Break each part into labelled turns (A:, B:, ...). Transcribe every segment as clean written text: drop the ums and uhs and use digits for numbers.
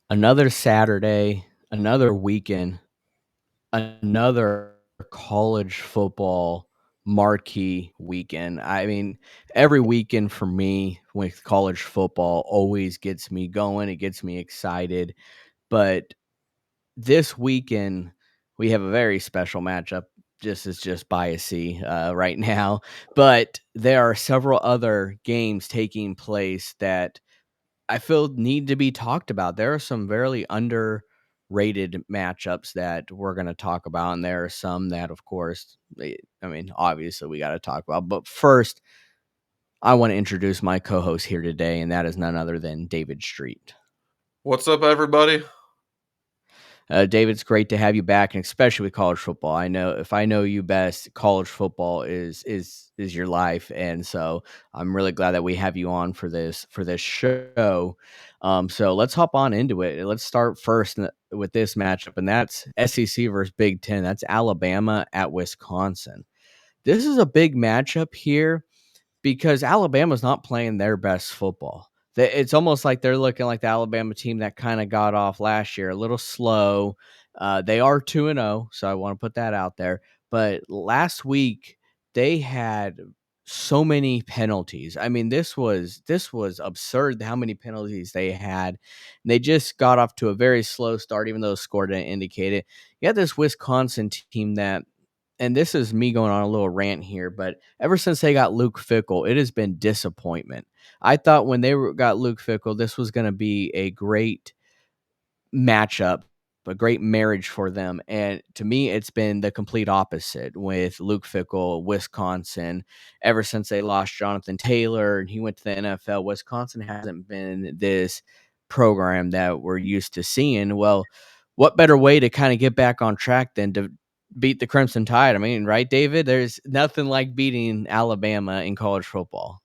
A: Another Saturday, another weekend, another college football marquee weekend. I mean, every weekend for me with college football always gets me going. It gets me excited. But this weekend, we have a very special matchup. Just biasy right now, but there are several other games taking place that I feel need to be talked about. There are some very underrated matchups that we're going to talk about, and there are some that, of course, I mean, obviously we got to talk about. But first, I want to introduce my co-host here today, and that is none other than David Street.
B: What's up, everybody?
A: David, it's great to have you back, and especially with college football. I know if I know you best, college football is your life, and so I'm really glad that we have you on for this show. So let's hop on into it. Let's start first with this matchup, and that's SEC versus Big Ten. That's Alabama at Wisconsin. This is a big matchup here because Alabama's not playing their best football. It's almost like they're looking like the Alabama team that kind of got off last year, a little slow. They are 2-0, so I want to put that out there. But last week they had so many penalties. I mean, this was absurd how many penalties they had. And they just got off to a very slow start, even though the score didn't indicate it. You had this Wisconsin team that, and this is me going on a little rant here, but ever since they got Luke Fickle, it has been disappointment. I thought when got Luke Fickle, this was going to be a great matchup, a great marriage for them. And to me, it's been the complete opposite with Luke Fickle, Wisconsin. Ever since they lost Jonathan Taylor and he went to the NFL, Wisconsin hasn't been this program that we're used to seeing. Well, what better way to kind of get back on track than to beat the Crimson Tide? I mean, right, David? There's nothing like beating Alabama in college football.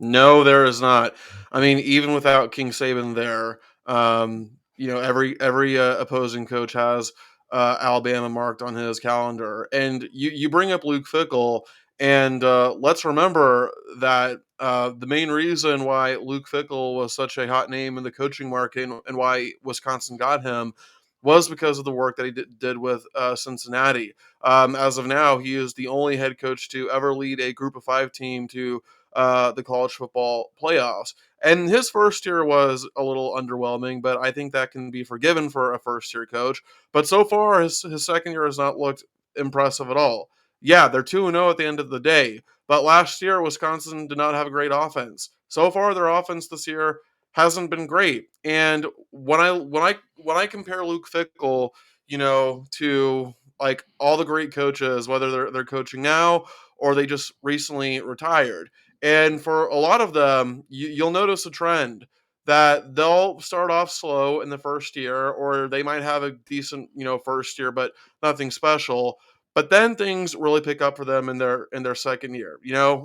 B: No, there is not. I mean, even without King Saban there, every opposing coach has Alabama marked on his calendar. And you bring up Luke Fickle, and let's remember that the main reason why Luke Fickle was such a hot name in the coaching market and why Wisconsin got him was because of the work that he did with Cincinnati. As of now, he is the only head coach to ever lead a Group of Five team to the college football playoffs. And his first year was a little underwhelming, but I think that can be forgiven for a first year coach. But so far, his second year has not looked impressive at all. Yeah, they're 2-0 at the end of the day, but last year, Wisconsin did not have a great offense. So far, their offense this year hasn't been great. And when I compare Luke Fickle, to like all the great coaches, whether they're coaching now or they just recently retired, and for a lot of them, you'll notice a trend that they'll start off slow in the first year, or they might have a decent, first year, but nothing special. But then things really pick up for them in their second year.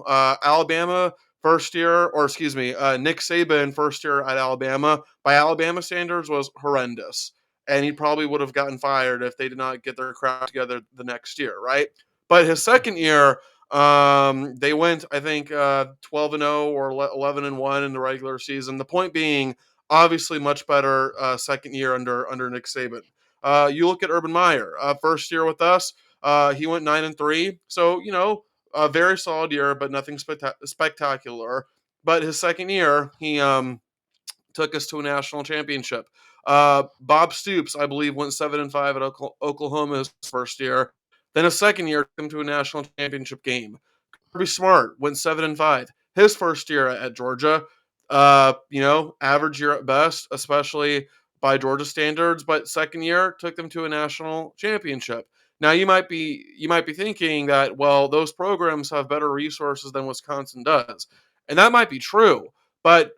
B: Alabama first year, or excuse me, Nick Saban first year at Alabama by Alabama standards was horrendous, and he probably would have gotten fired if they did not get their crowd together the next year, right? But his second year, they went, I think, 12-0 or 11-1 in the regular season. The point being, obviously, much better second year under Nick Saban. You look at Urban Meyer, first year with us, he went 9-3. So a very solid year, but nothing spectacular. But his second year, he took us to a national championship. Bob Stoops, I believe, went 7-5 at Oklahoma his first year. Then his second year, took him to a national championship game. Kirby Smart went 7-5 his first year at Georgia. Average year at best, especially by Georgia standards. But second year took them to a national championship. Now you might be thinking that, well, those programs have better resources than Wisconsin does, and that might be true. But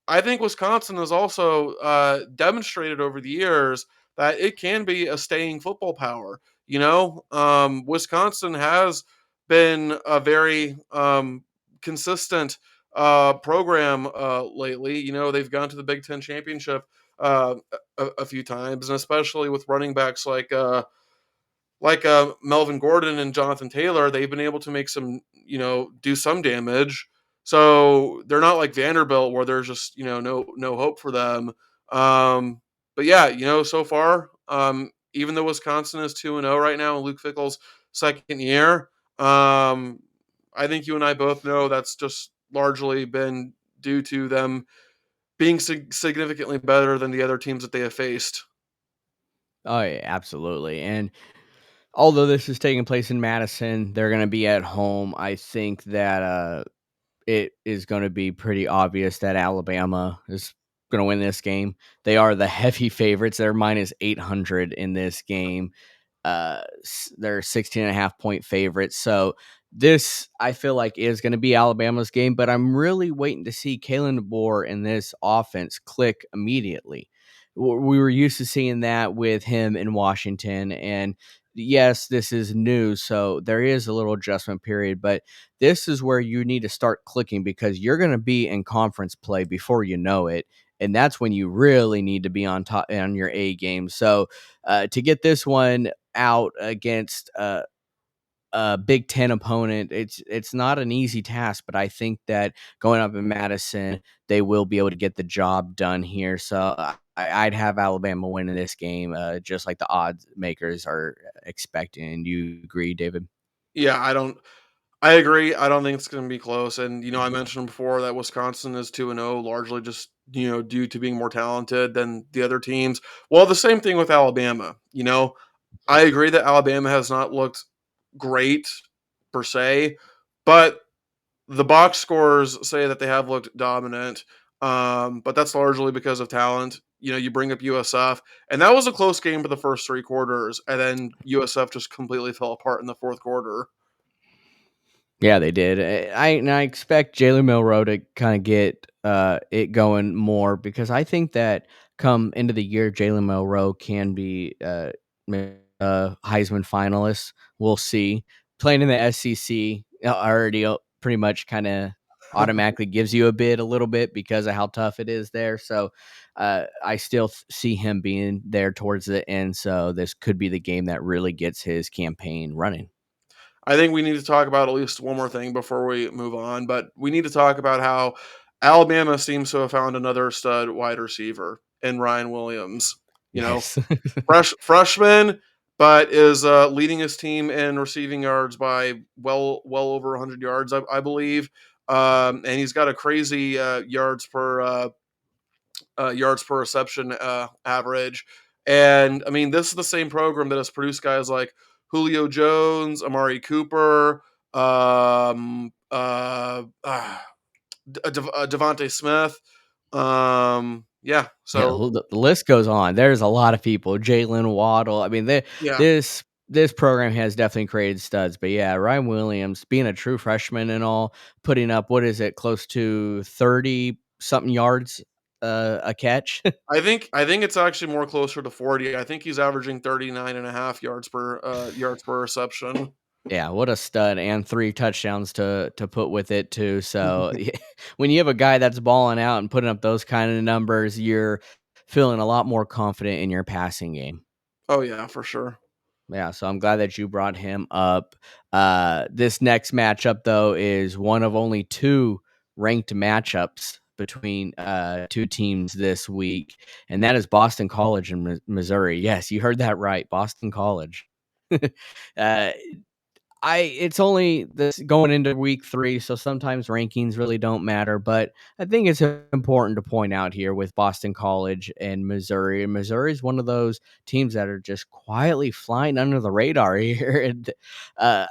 B: I think Wisconsin has also demonstrated over the years that it can be a staying football power. Wisconsin has been a very consistent program lately. They've gone to the Big Ten championship a few times, and especially with running backs like Melvin Gordon and Jonathan Taylor, they've been able to make some, do some damage. So they're not like Vanderbilt where there's just no hope for them. But yeah, so far, even though Wisconsin is 2-0 right now in Luke Fickell's second year, um, I think you and I both know that's just largely been due to them being significantly better than the other teams that they have faced.
A: Oh, yeah, absolutely. And although this is taking place in Madison, they're going to be at home. I think that it is going to be pretty obvious that Alabama is going to win this game. They are the heavy favorites. They're minus 800 in this game. They're 16.5 point favorites. So this, I feel like, is going to be Alabama's game, but I'm really waiting to see Kalen DeBoer and this offense click immediately. We were used to seeing that with him in Washington, and yes, this is new, so there is a little adjustment period, but this is where you need to start clicking because you're going to be in conference play before you know it. And that's when you really need to be on top on your A game. So to get this one out against a Big Ten opponent, it's not an easy task. But I think that going up in Madison, they will be able to get the job done here. So I'd have Alabama winning this game, just like the odds makers are expecting. Do you agree, David?
B: Yeah, I agree. I don't think it's going to be close. And I mentioned before that Wisconsin is 2-0, largely just due to being more talented than the other teams. Well, the same thing with Alabama. I agree that Alabama has not looked great per se, but the box scores say that they have looked dominant. But that's largely because of talent. You bring up USF, and that was a close game for the first three quarters, and then USF just completely fell apart in the fourth quarter.
A: Yeah, they did. I expect Jalen Milroe to kind of get it going more because I think that come into the year, Jalen Milroe can be Heisman finalist. We'll see. Playing in the SEC already pretty much kind of automatically gives you a bid a little bit because of how tough it is there. So I still see him being there towards the end. So this could be the game that really gets his campaign running.
B: I think we need to talk about at least one more thing before we move on, but we need to talk about how Alabama seems to have found another stud wide receiver in Ryan Williams. You know,
A: Yes.
B: freshman, but is leading his team in receiving yards by well over 100 yards, I believe. And he's got a crazy yards per reception average. And I mean, this is the same program that has produced guys like Julio Jones, Amari Cooper, Devontae Smith. Yeah.
A: Yeah,
B: So
A: the list goes on. There's a lot of people. Jalen Waddle. I mean,
B: yeah,
A: this program has definitely created studs. But yeah, Ryan Williams being a true freshman and all, putting up what is it, close to 30 something yards a catch.
B: I think it's actually more closer to 40. I think he's averaging 39 and a half yards per reception.
A: Yeah, what a stud and 3 touchdowns to put with it too. So, yeah, when you have a guy that's balling out and putting up those kind of numbers, you're feeling a lot more confident in your passing game.
B: Oh yeah, for sure.
A: Yeah, so I'm glad that you brought him up. This next matchup, though, is one of only 2 ranked matchups between, 2 teams this week, and that is Boston College and Missouri. Yes, you heard that right, Boston College. Uh, it's only this going into week 3, so sometimes rankings really don't matter, but I think it's important to point out here with Boston College and Missouri. And Missouri is one of those teams that are just quietly flying under the radar here. And uh,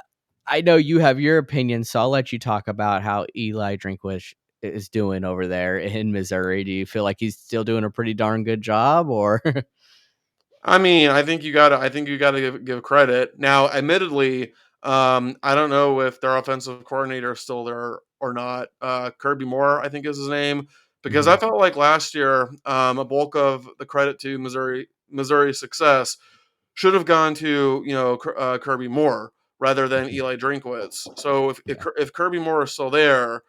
A: I know you have your opinion, so I'll let you talk about how Eli Drinkwitz is doing over there in Missouri. Do you feel like he's still doing a pretty darn good job, or?
B: I mean, I think you gotta give credit. Now, admittedly, I don't know if their offensive coordinator is still there or not. Kirby Moore, I think is his name, because I
A: Mhm.
B: felt like last year, a bulk of the credit to Missouri's success should have gone to Kirby Moore rather than Eli Drinkwitz. So
A: Yeah.
B: if Kirby Moore is still there,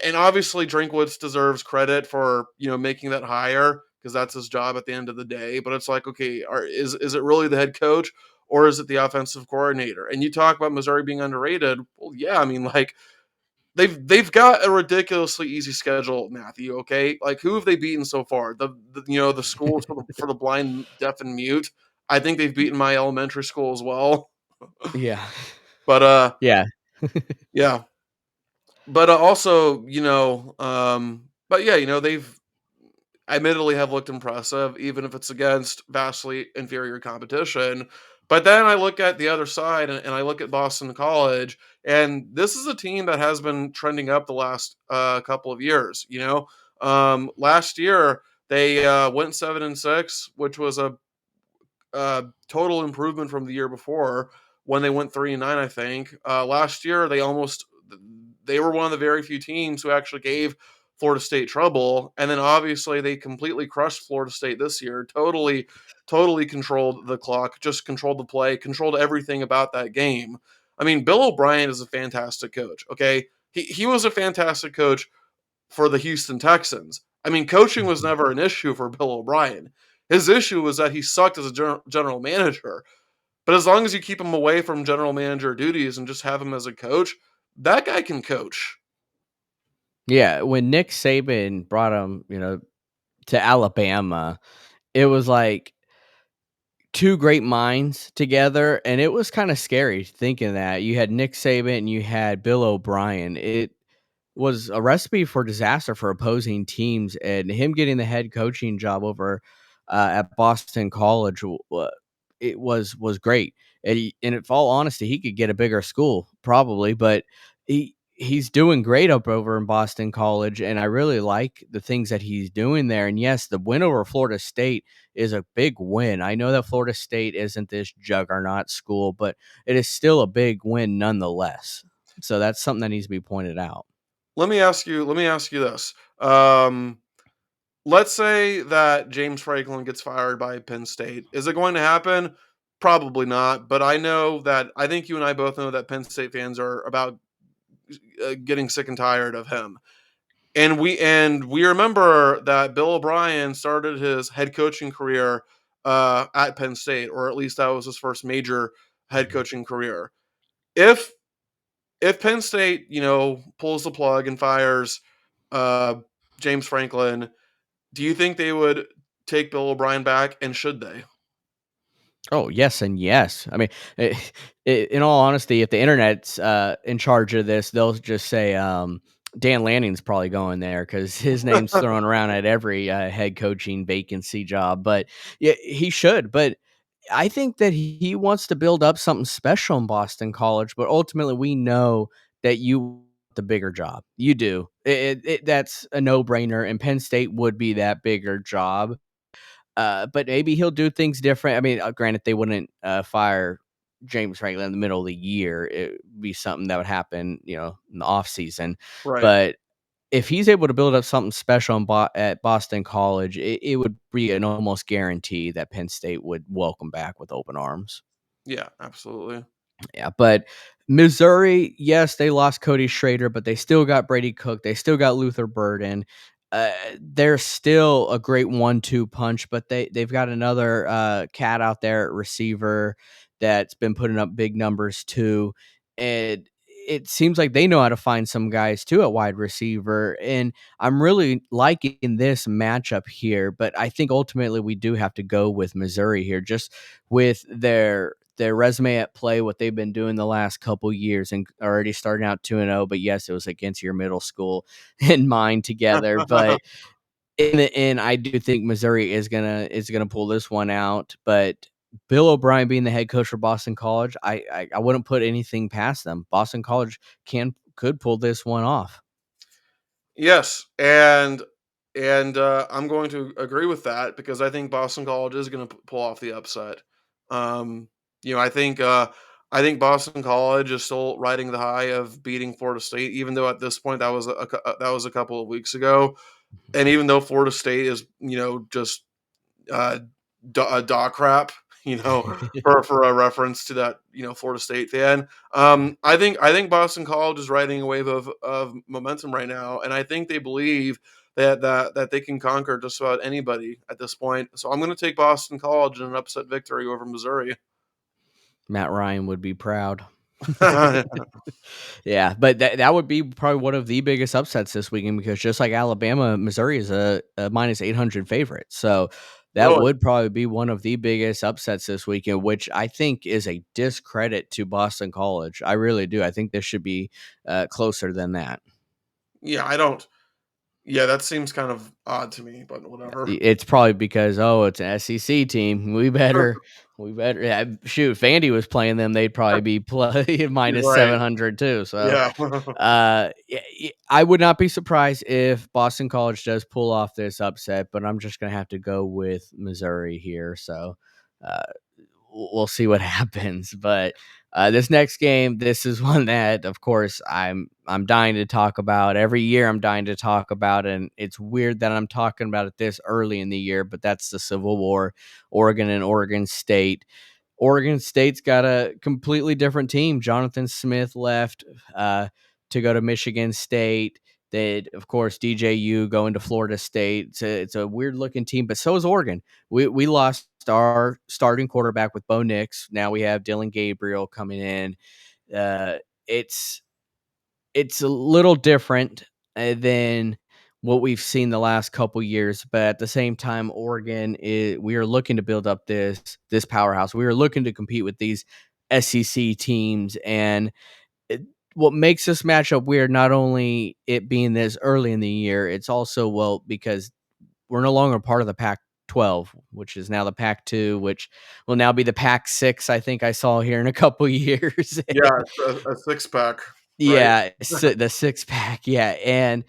B: and obviously Drinkwitz deserves credit for making that hire because that's his job at the end of the day. But it's like, okay, is it really the head coach or is it the offensive coordinator? And you talk about Missouri being underrated. Well, yeah, I mean, like they've got a ridiculously easy schedule, Matthew. Okay, like who have they beaten so far? The schools for the blind, deaf, and mute. I think they've beaten my elementary school as well.
A: Yeah.
B: But
A: Yeah.
B: yeah. But also, but yeah, they've admittedly have looked impressive, even if it's against vastly inferior competition. But then I look at the other side and I look at Boston College, and this is a team that has been trending up the last couple of years. Last year they went 7-6, which was a total improvement from the year before when they went 3-9. I think last year they were one of the very few teams who actually gave Florida State trouble, and then obviously they completely crushed Florida State this year. Totally controlled the clock, just controlled the play, controlled everything about that game. I mean, Bill O'Brien is a fantastic coach. Okay, he was a fantastic coach for the Houston Texans. I mean, coaching was
A: Mhm.
B: never an issue for Bill O'Brien. His issue was that he sucked as a general manager. But as long as you keep him away from general manager duties and just have him as a coach, that guy can coach.
A: Yeah, when Nick Saban brought him, to Alabama, it was like 2 great minds together, and it was kinda scary thinking that. You had Nick Saban and you had Bill O'Brien. It was a recipe for disaster for opposing teams, and him getting the head coaching job over, at Boston College it was great. And in all honesty, he could get a bigger school probably, but he's doing great up over in Boston College, and I really like the things that he's doing there. And yes, the win over Florida State is a big win. I know that Florida State isn't this juggernaut school, but it is still a big win nonetheless. So that's something that needs to be pointed out.
B: Let me ask you this. Let's say that James Franklin gets fired by Penn State. Is it going to happen? Probably not. But I think you and I both know that Penn State fans are about getting sick and tired of him. And we remember that Bill O'Brien started his head coaching career at Penn State, or at least that was his first major head
A: Mhm.
B: coaching career. If if Penn State, pulls the plug and fires uh, James Franklin, do you think they would take Bill O'Brien back, and should they?
A: Oh, yes and yes. I mean, I in all honesty, if the internet's, in charge of this, they'll just say, Dan Lanning's probably going there because his name's thrown around at every, head coaching vacancy job, but, yeah, he should, but I think that he wants to build up something special in Boston College, but ultimately, we know that you want the bigger job. You do. That's a no-brainer, and Penn State would be that bigger job. But maybe he'll do things different. I mean, granted, they wouldn't fire James Franklin in the middle of the year. It would be something that would happen, in the off season.
B: Right.
A: But if he's able to build up something special at Boston College, it would be an almost guarantee that Penn State would welcome back with open arms.
B: Yeah, absolutely.
A: Yeah, but Missouri, yes, they lost Cody Schrader, but they still got Brady Cook. They still got Luther Burden. They're still a great 1-2 punch, but they've got another cat out there at receiver that's been putting up big numbers too. And it seems like they know how to find some guys too at wide receiver. And I'm really liking this matchup here, but I think ultimately we do have to go with Missouri here, just with their resume at play, what they've been doing the last couple years, and already starting out 2-0. But yes, it was against your middle school and mine together. But in the end, I do think Missouri is gonna pull this one out. But Bill O'Brien being the head coach for Boston College, I wouldn't put anything past them. Boston College could pull this one off.
B: Yes, and I'm going to agree with that because I think Boston College is going to pull off the upset. Um, you know, I think Boston College is still riding the high of beating Florida State, even though at this point that was a couple of weeks ago, and even though Florida State is just uh, dog crap, you know, for a reference to that Florida State fan. I think Boston College is riding a wave of momentum right now, and I think they believe that they can conquer just about anybody at this point. So I'm going to take Boston College in an upset victory over Missouri.
A: Matt Ryan would be proud. Yeah, but that would be probably one of the biggest upsets this weekend because just like Alabama, Missouri is a minus 800 favorite. So that
B: Really?
A: would probably be one of the biggest upsets this weekend, which I think is a discredit to Boston College. I really do. I think this should be closer than that.
B: Yeah, I don't yeah, that seems kind of odd to me, but whatever.
A: It's probably because, "Oh, it's an SEC team. We better." Yeah, shoot, if Vandy was playing them, they'd probably be play
B: You're
A: minus
B: right.
A: 700 too, so,
B: Yeah.
A: I would not be surprised if Boston College does pull off this upset, but I'm just gonna have to go with Missouri here, so, uh we'll see what happens. But this next game, this is one that, of course, I'm dying to talk about. Every year, I'm dying to talk about, and it's weird that I'm talking about it this early in the year. But that's the Civil War, Oregon and Oregon State. Oregon State's got a completely different team. Jonathan Smith left to go to Michigan State. They, of course, DJU going to Florida State. It's a weird looking team, but so is Oregon. We lost our starting quarterback with Bo Nix. Now we have Dylan Gabriel coming in. Uh, it's it's a little different than what we've seen the last couple years, but at the same time, Oregon is we are looking to build up this powerhouse. We are looking to compete with these SEC teams, and it, what makes this matchup weird, not only it being this early in the year, it's also well because we're no longer part of the Pac 12, which is now the Pac 2, which will now be the Pac 6. I think I saw here in a couple years.
B: Yeah, it's a six-pack, right?
A: Yeah, the six pack. Yeah. And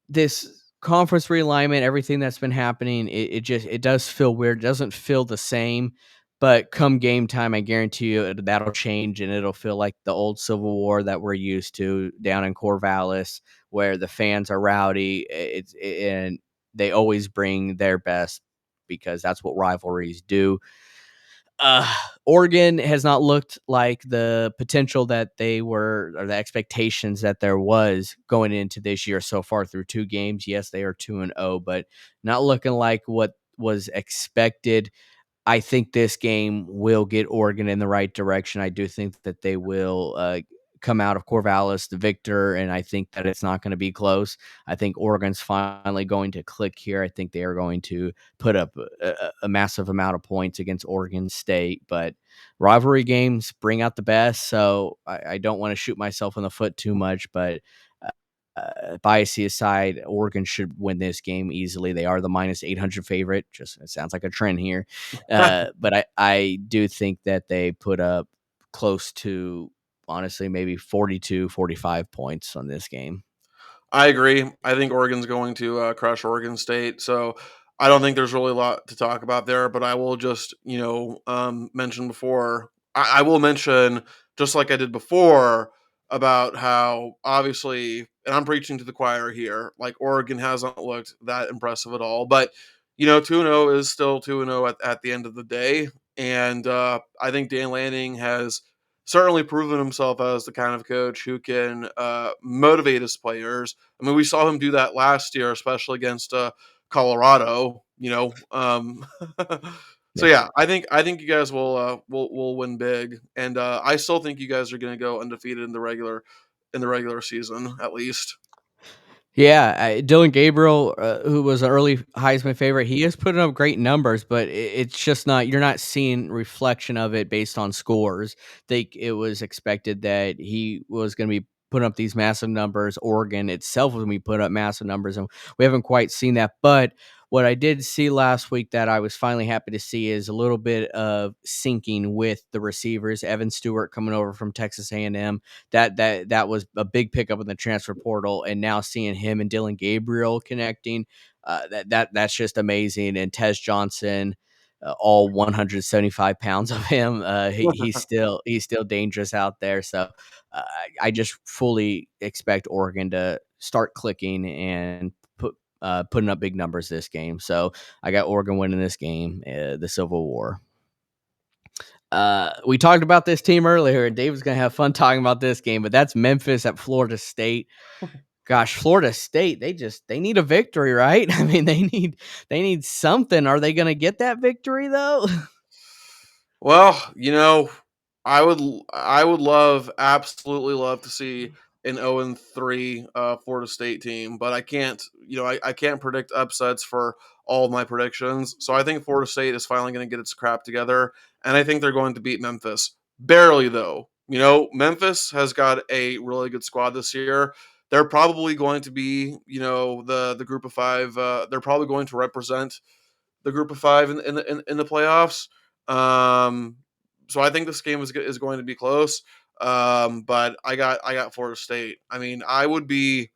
A: this conference realignment, everything that's been happening, it does feel weird. It doesn't feel the same. But come game time, I guarantee you that'll change and it'll feel like the old Civil War that we're used to down in Corvallis, where the fans are rowdy. And they always bring their best because that's what rivalries do. uh, Oregon has not looked like the potential that they were or the expectations that there was going into this year so far through 2 games. Yes, they are 2-0, but not looking like what was expected. I think this game will get Oregon in the right direction. I do think that they will come out of Corvallis the victor, and I think that it's not going to be close. I think Oregon's finally going to click here. I think they are going to put up a massive amount of points against Oregon State, but rivalry games bring out the best. So I don't want to shoot myself in the foot too much, but bias aside, Oregon should win this game easily. They are the minus 800 favorite. Just it sounds like a trend here. But I do think that they put up close to, honestly, maybe 42, 45 points on this game.
B: I agree. I think Oregon's going to crush Oregon State. So I don't think there's really a lot to talk about there. But I will just, mention before. I will mention just like I did before about how obviously, and I'm preaching to the choir here. Like Oregon hasn't looked that impressive at all, but 2-0 is still 2-0 at the end of the day. And I think Dan Lanning has certainly proven himself as the kind of coach who can motivate his players. I mean, we saw him do that last year, especially against Colorado. So
A: Yeah.
B: yeah, I think you guys will win big, and I still think you guys are going to go undefeated in the regular season at least.
A: Yeah, Dylan Gabriel, who was an early Heisman favorite, he is putting up great numbers, but it's just not you're not seeing reflection of it based on scores. Think it was expected that he was going to be putting up these massive numbers. Oregon itself was going to be put up massive numbers, and we haven't quite seen that. But what I did see last week that I was finally happy to see is a little bit of syncing with the receivers. Evan Stewart coming over from Texas A&M, that was a big pickup in the transfer portal, and now seeing him and Dylan Gabriel connecting, that's just amazing. And Tez Johnson, all 175 pounds of him, he's still dangerous out there. So I just fully expect Oregon to start clicking and putting up big numbers this game. So I got Oregon winning this game, the Civil War. We talked about this team earlier, and David's gonna have fun talking about this game, but that's Memphis at Florida State. Gosh, Florida State, they need a victory, right? I mean, they need something. Are they gonna get that victory though?
B: Well, I would love absolutely love to see an 0-3 Florida State team, but I can't, I can't predict upsets for all of my predictions. So I think Florida State is finally going to get its crap together, and I think they're going to beat Memphis. Barely though. Memphis has got a really good squad this year. They're probably going to be, the group of 5, they're probably going to represent the group of 5 in the playoffs. Um, so I think this game is going to be close. But I got Florida State. I mean, I would be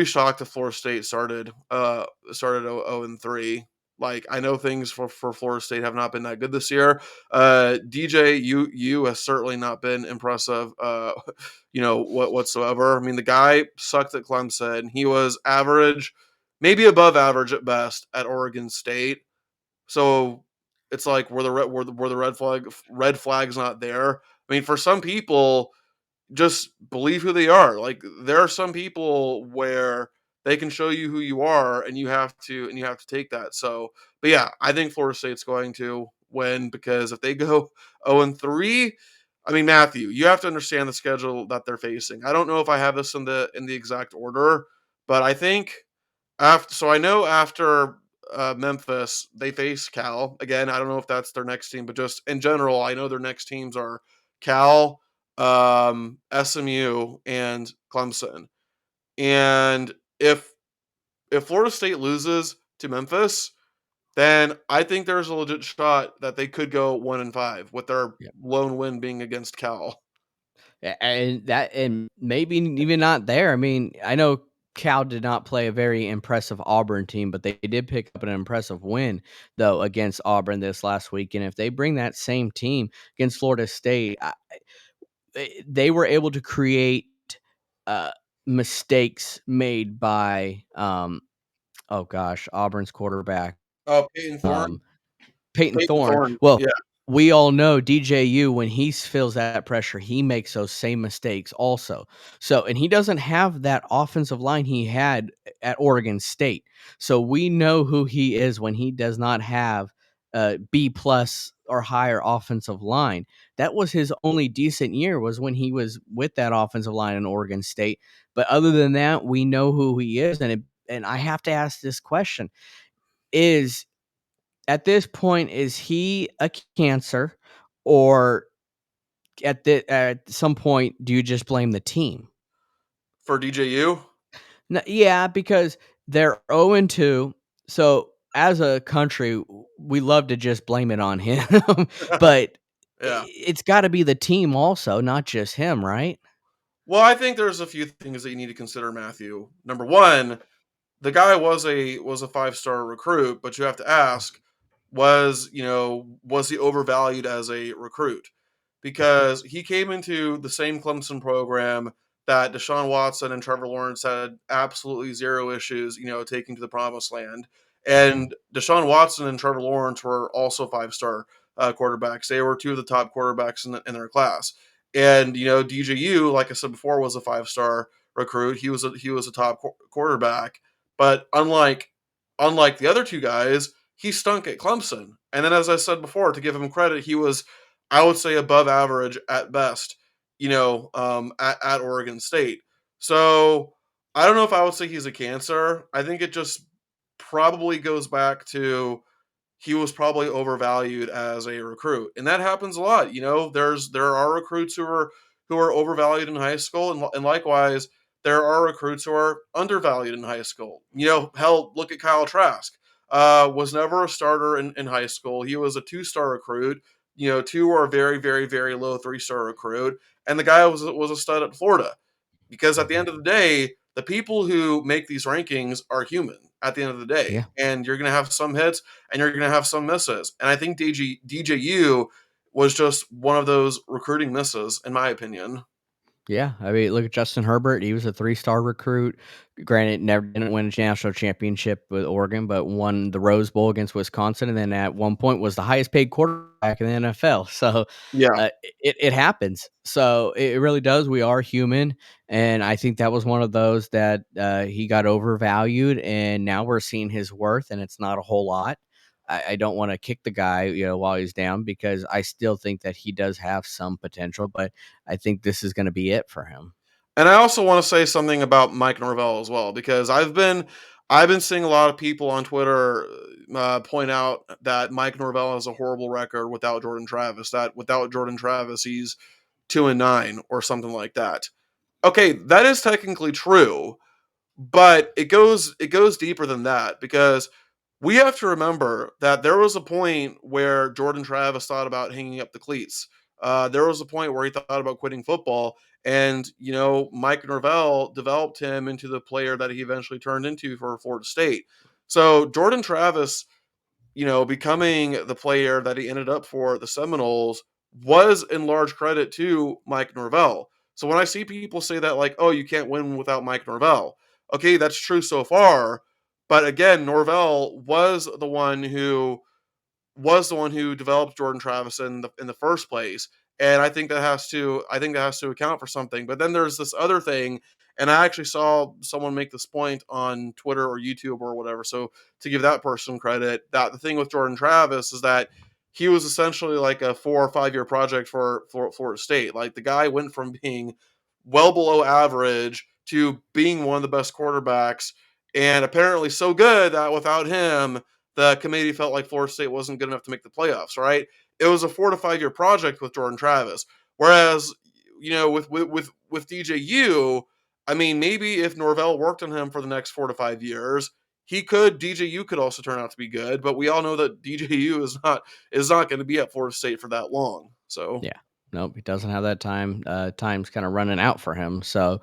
B: shocked if Florida State started 0-3. Like, I know things for Florida State have not been that good this year. DJ you has certainly not been impressive. Whatsoever. I mean, the guy sucked at Clemson. He was average, maybe above average at best at Oregon State. So it's like, were the red flags not there? I mean, for some people, just believe who they are. Like, there are some people where they can show you who you are, and you have to take that. So, but yeah, I think Florida State's going to win, because if they go 0-3, I mean, Matthew, you have to understand the schedule that they're facing. I don't know if I have this in the exact order, but I think I know after Memphis they face Cal again. I don't know if that's their next team, but just in general, I know their next teams are Cal, SMU, and Clemson. And if Florida State loses to Memphis, then I think there's a legit shot that they could go 1-5 with their lone win being against Cal.
A: And maybe even not there. I mean, I know Cal did not play a very impressive Auburn team, but they did pick up an impressive win though against Auburn this last week. And if they bring that same team against Florida State, they were able to create uh, mistakes made by oh gosh, Auburn's quarterback.
B: Oh, Peyton
A: Um,
B: Thorne.
A: Peyton
B: Peyton
A: Thorne.
B: Thorne.
A: Well,
B: Yeah.
A: we all know DJU when he feels that pressure, he makes those same mistakes also. So, and he doesn't have that offensive line he had at Oregon State. So we know who he is when he does not have a B plus or higher offensive line. That was his only decent year, was when he was with that offensive line in Oregon State. But other than that, we know who he is, and I have to ask this question: Is at this point, is he a cancer, or at some point do you just blame the team?
B: For DJU.
A: Yeah, because they're 0-2. So as a country, we love to just blame it on him, but
B: Yeah.
A: it's got to be the team also, not just him, right?
B: Well, I think there's a few things that you need to consider, Matthew. Number one, the guy was a 5-star recruit, but you have to ask, was he overvalued as a recruit? Because he came into the same Clemson program that Deshaun Watson and Trevor Lawrence had absolutely zero issues, taking to the promised land. And Deshaun Watson and Trevor Lawrence were also 5-star quarterbacks. They were two of the top quarterbacks in their class. And DJU, like I said before, was a 5-star recruit. He was a top quarterback, but unlike the other two guys, he stunk at Clemson. And then, as I said before, to give him credit, he was, I would say, above average at best, at Oregon State. So I don't know if I would say he's a cancer. I think it just probably goes back to, he was probably overvalued as a recruit, and that happens a lot. There are recruits who are overvalued in high school, and likewise, there are recruits who are undervalued in high school. Hell, look at Kyle Trask. Was never a starter in high school. He was a 2-star recruit. Two or a very, very, very low 3-star recruit, and the guy was a stud at Florida. Because at the end of the day, the people who make these rankings are human at the end of the day.
A: Yeah.
B: And you're going to have some hits and you're going to have some misses. And I think DJU was just one of those recruiting misses, in my opinion.
A: Yeah, I mean, look at Justin Herbert. He was a 3-star recruit. Granted, never didn't win a national championship with Oregon, but won the Rose Bowl against Wisconsin, and then at one point was the highest paid quarterback in the NFL. So
B: Yeah.
A: it happens. So it really does. We are human, and I think that was one of those that he got overvalued, and now we're seeing his worth, and it's not a whole lot. I don't want to kick the guy, while he's down because I still think that he does have some potential, but I think this is going to be it for him.
B: And I also want to say something about Mike Norvell as well, because I've been seeing a lot of people on Twitter point out that Mike Norvell has a horrible record without Jordan Travis. That without Jordan Travis, he's 2-9 or something like that. Okay, that is technically true, but it goes deeper than that, because we have to remember that there was a point where Jordan Travis thought about hanging up the cleats. There was a point where he thought about quitting football, and Mike Norvell developed him into the player that he eventually turned into for Florida State. So Jordan Travis, becoming the player that he ended up for the Seminoles was in large credit to Mike Norvell. So when I see people say that, like, oh, you can't win without Mike Norvell, okay, that's true so far. But again, Norvell was the one who developed Jordan Travis in the first place. And I think that has to account for something. But then there's this other thing, and I actually saw someone make this point on Twitter or YouTube or whatever. So to give that person credit, that the thing with Jordan Travis is that he was essentially like a 4 or 5 year project for Florida State. Like, the guy went from being well below average to being one of the best quarterbacks, and apparently so good that without him, the committee felt like Florida State wasn't good enough to make the playoffs, right? It was a 4 to 5 year project with Jordan Travis. Whereas, with DJU, I mean, maybe if Norvell worked on him for the next 4 to 5 years, DJU could also turn out to be good. But we all know that DJU is not going to be at Florida State for that long. So
A: Yeah. Nope, he doesn't have that time. Time's kind of running out for him. So,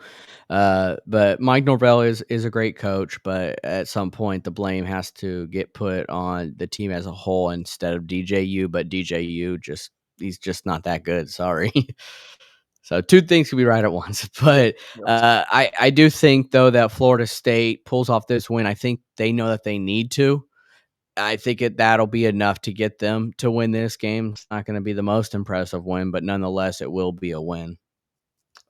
A: but Mike Norvell is a great coach, but at some point the blame has to get put on the team as a whole instead of DJU. But DJU he's just not that good. Sorry. So two things can be right at once. But
B: yes.
A: I do think though that Florida State pulls off this win. I think they know that they need to. I think that'll be enough to get them to win this game. It's not gonna be the most impressive win, but nonetheless, it will be a win.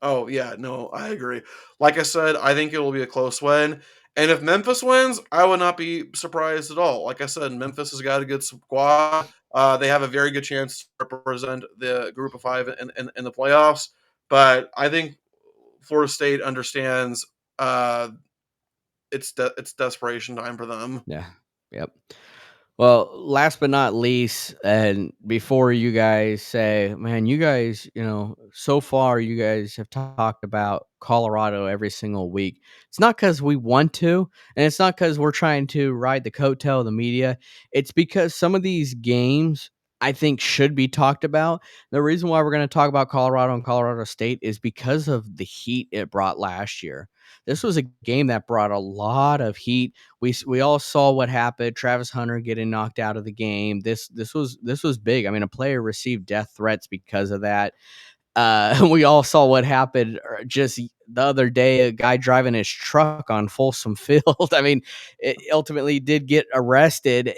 B: Oh yeah, no, I agree. Like I said, I think it will be a close win. And if Memphis wins, I would not be surprised at all. Like I said, Memphis has got a good squad. They have a very good chance to represent the group of five in the playoffs. But I think Florida State understands it's desperation time for them.
A: Yeah. Yep. Well, last but not least, and before you guys say, man, you guys, so far you guys have talked about Colorado every single week. It's not because we want to, and it's not because we're trying to ride the coattail of the media. It's because some of these games I think should be talked about. The reason why we're going to talk about Colorado and Colorado State is because of the heat it brought last year. This was a game that brought a lot of heat. We all saw what happened. Travis Hunter getting knocked out of the game. This was big. I mean, a player received death threats because of that. We all saw what happened just the other day. A guy driving his truck on Folsom Field. I mean, it ultimately did get arrested.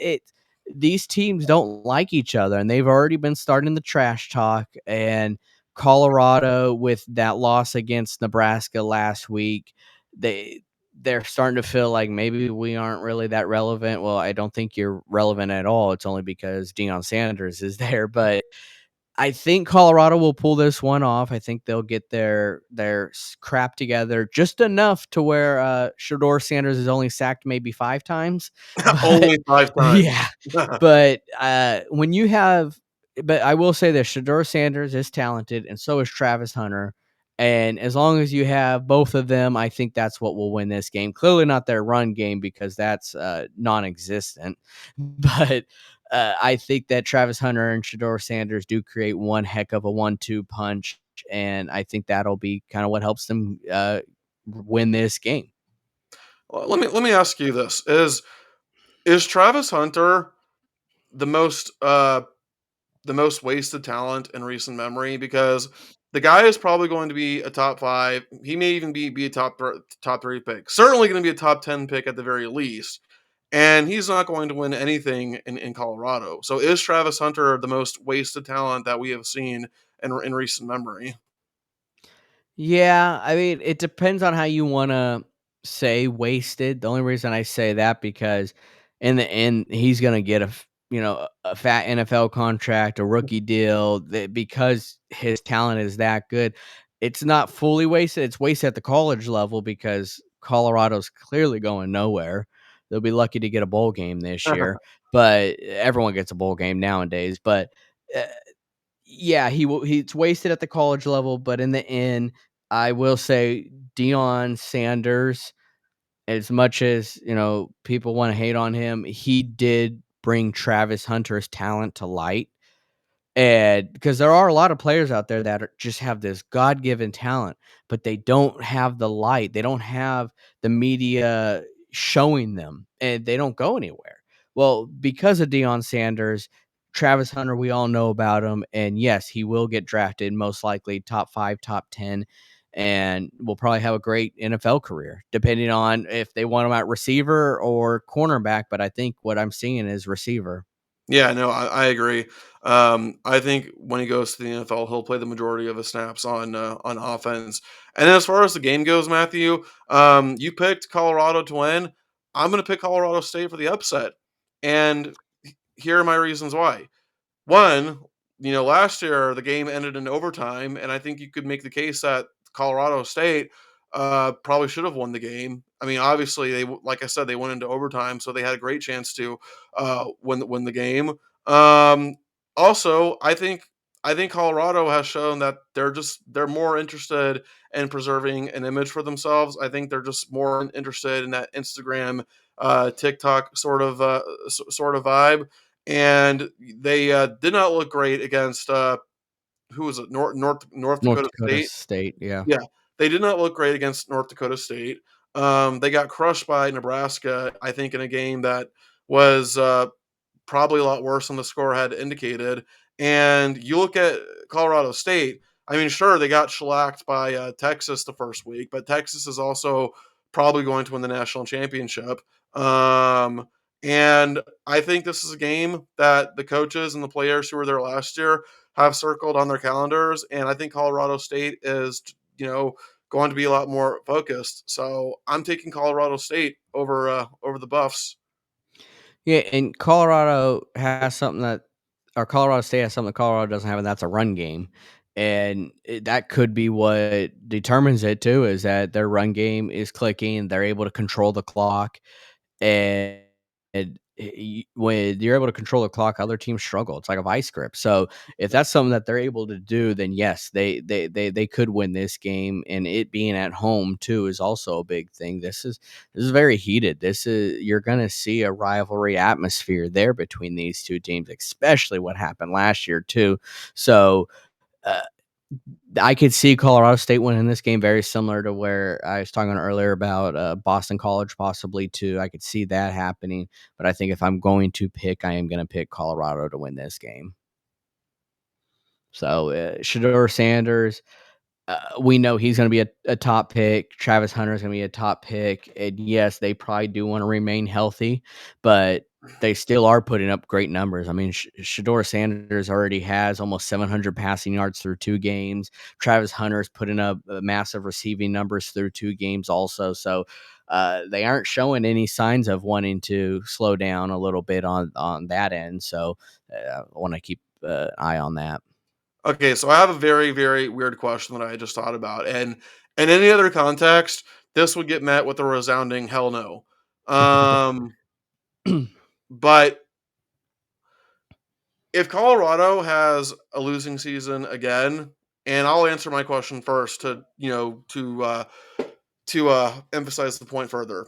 A: These teams don't like each other, and they've already been starting the trash talk. And Colorado, with that loss against Nebraska last week, they're starting to feel like maybe we aren't really that relevant. Well, I don't think you're relevant at all. It's only because Deion Sanders is there, but I think Colorado will pull this one off. I think they'll get their crap together just enough to where Shador Sanders is only sacked maybe 5 times, but
B: Only 5 times.
A: yeah, but when you have, but I will say that Shador Sanders is talented, and so is Travis Hunter. And as long as you have both of them, I think that's what will win this game. Clearly not their run game because that's non-existent, but I think that Travis Hunter and Shador Sanders do create one heck of a 1-2 punch, and I think that'll be kind of what helps them win this game.
B: Well, let me ask you this: is Travis Hunter the most the most wasted talent in recent memory? Because the guy is probably going to be a top five. He may even be a top three pick. Certainly going to be a top 10 pick at the very least. And he's not going to win anything in Colorado. So is Travis Hunter the most wasted talent that we have seen in recent memory?
A: Yeah, I mean, it depends on how you wanna say wasted. The only reason I say that because in the end, he's gonna get a fat NFL contract, a rookie deal, that because his talent is that good, it's not fully wasted. It's wasted at the college level because Colorado's clearly going nowhere. They'll be lucky to get a bowl game this year, but everyone gets a bowl game nowadays. But uh, yeah, he's wasted at the college level, but in the end, I will say Deion Sanders, as much as, people wanna hate on him, he did bring Travis Hunter's talent to light. And because there are a lot of players out there that just have this God-given talent, but they don't have the light. They don't have the media showing them, and they don't go anywhere. Well, because of Deion Sanders, Travis Hunter, we all know about him, and yes, he will get drafted, most likely top 5, top 10, and will probably have a great NFL career, depending on if they want him at receiver or cornerback, but I think what I'm seeing is receiver.
B: Yeah, no, I agree. I think when he goes to the NFL, he'll play the majority of his snaps on offense. And then as far as the game goes, Matthew, you picked Colorado to win. I'm going to pick Colorado State for the upset, and here are my reasons why. One, last year the game ended in overtime, and I think you could make the case that Colorado State probably should have won the game. I mean, obviously like I said, they went into overtime, so they had a great chance to win the game. Um, Also, I think Colorado has shown that they're more interested in preserving an image for themselves. I think they're just more interested in that Instagram, TikTok sort of vibe, and they did not look great against who was it? North
A: North
B: Dakota
A: Dakota
B: State.
A: State, yeah.
B: Yeah, they did not look great against North Dakota State. They got crushed by Nebraska, I think, in a game that was probably a lot worse than the score had indicated. And you look at Colorado State. I mean, sure, they got shellacked by Texas the first week, but Texas is also probably going to win the national championship. Um, and I think this is a game that the coaches and the players who were there last year have circled on their calendars. And I think Colorado State is, going to be a lot more focused. So I'm taking Colorado State over the Buffs.
A: Yeah, and Colorado State has something that Colorado doesn't have, and that's a run game. And that could be what determines it too, is that their run game is clicking. They're able to control the clock. And when you're able to control the clock, other teams struggle. It's like a vice grip. So if that's something that they're able to do, then yes, they could win this game. And it being at home too is also a big thing. This is very heated. This is You're gonna see a rivalry atmosphere there between these two teams, especially what happened last year too. So uh, I could see Colorado State winning this game, very similar to where I was talking earlier about Boston College possibly too. I could see that happening, but I think if I'm going to pick, I am going to pick Colorado to win this game. So Shador Sanders, we know he's going to be a top pick. Travis Hunter is going to be a top pick. And yes, they probably do want to remain healthy, but they still are putting up great numbers. I mean, Shador Sanders already has almost 700 passing yards through 2 games. Travis Hunter is putting up massive receiving numbers through 2 games also. So they aren't showing any signs of wanting to slow down a little bit on that end. So I want to keep an eye on that.
B: Okay, so I have a very, very weird question that I just thought about, and in any other context, this would get met with a resounding hell no. Um, but if Colorado has a losing season again, and I'll answer my question first to emphasize the point further.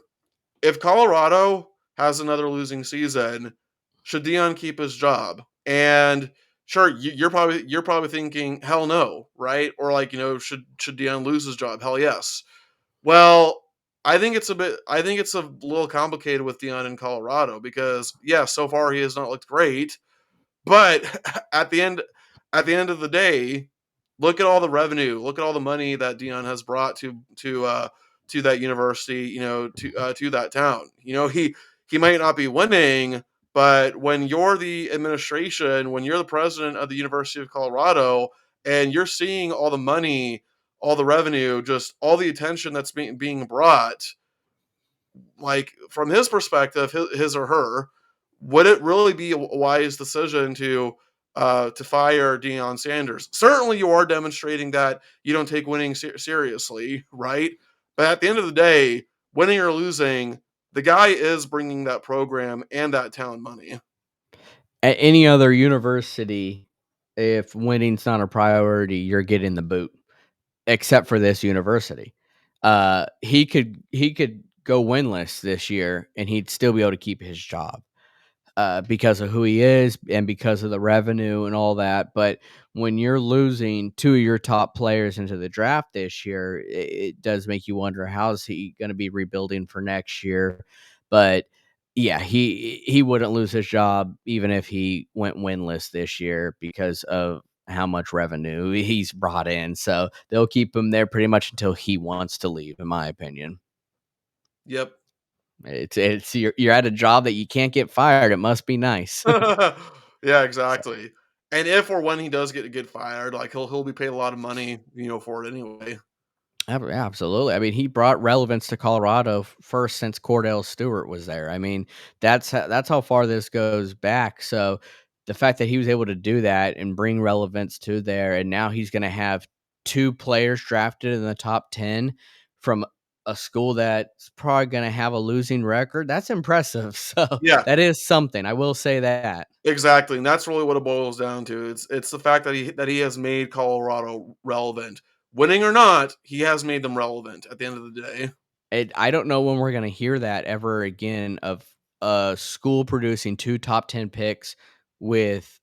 B: If Colorado has another losing season, should Dion keep his job? And sure, you're probably thinking, hell no, right? Or like, should Dion lose his job? Hell yes. Well, I think it's a little complicated with Dion in Colorado because yeah, so far he has not looked great, but at the end at the end of the day, look at all the revenue, look at all the money that Dion has brought to that university, to that town. He might not be winning, but when you're the administration, when you're the president of the University of Colorado, and you're seeing all the money, all the revenue, just all the attention that's being brought, like from his perspective, his or her, would it really be a wise decision to fire Deion Sanders? Certainly, you are demonstrating that you don't take winning seriously, right? But at the end of the day, winning or losing, the guy is bringing that program and that town money.
A: At any other university, if winning's not a priority, you're getting the boot, except for this university. He could go winless this year, and he'd still be able to keep his job. Because of who he is and because of the revenue and all that. But when you're losing two of your top players into the draft this year, it does make you wonder how's he going to be rebuilding for next year. But yeah, he wouldn't lose his job even if he went winless this year because of how much revenue he's brought in. So they'll keep him there pretty much until he wants to leave, in my opinion.
B: Yep.
A: It's you're at a job that you can't get fired. It must be nice.
B: Yeah,
A: So,
B: exactly. And if or when he does get fired, like he'll be paid a lot of money, for it anyway.
A: absolutely. I mean, he brought relevance to Colorado first since Cordell Stewart was there. I mean, that's how far this goes back. So the fact that he was able to do that and bring relevance to there, and now he's going to have two players drafted in the top 10 from a school that's probably going to have a losing record. That's impressive. So
B: Yeah,
A: that is something. I will say that.
B: exactly. And that's really what it boils down to. It's the fact that he has made Colorado relevant. Winning or not, he has made them relevant at the end of the day.
A: I don't know when we're gonna hear that ever again of a school producing 2 top 10 picks with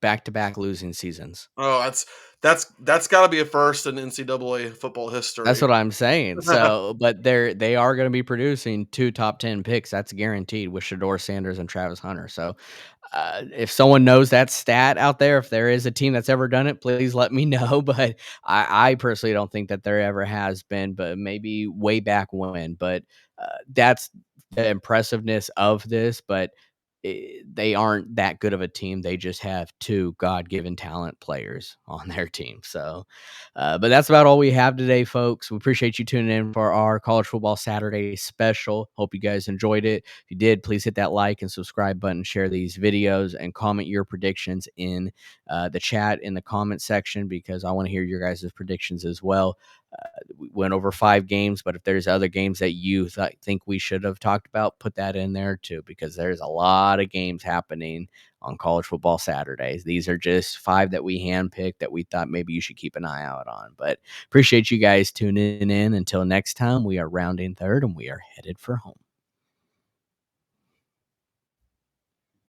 A: back-to-back losing seasons.
B: Oh, that's got to be a first in NCAA football
A: That's
B: history.
A: what I'm saying. So, but they are gonna be producing 2 top 10 picks, that's guaranteed with Shador Sanders and Travis Hunter. So, if someone knows that stat out there, if there is a team that's ever done it, please let me know. But I personally don't think that there ever has been, but maybe way back when. But that's the impressiveness of this. But they aren't that good of a team. They just have two God given talent players on their team. So, but that's about all we have today, folks. We appreciate you tuning in for our College Football Saturday special. Hope you guys enjoyed it. If you did, please hit that like and subscribe button, share these videos, and comment your predictions in the chat in the comment section because I want to hear your guys' predictions as well. We went over 5 games, but if there's other games that you think we should have talked about, put that in there too, because there's a lot of games happening on College Football Saturdays. These are just 5 that we handpicked that we thought maybe you should keep an eye out on. But appreciate you guys tuning in. Until next time, we are rounding third and we are headed for home.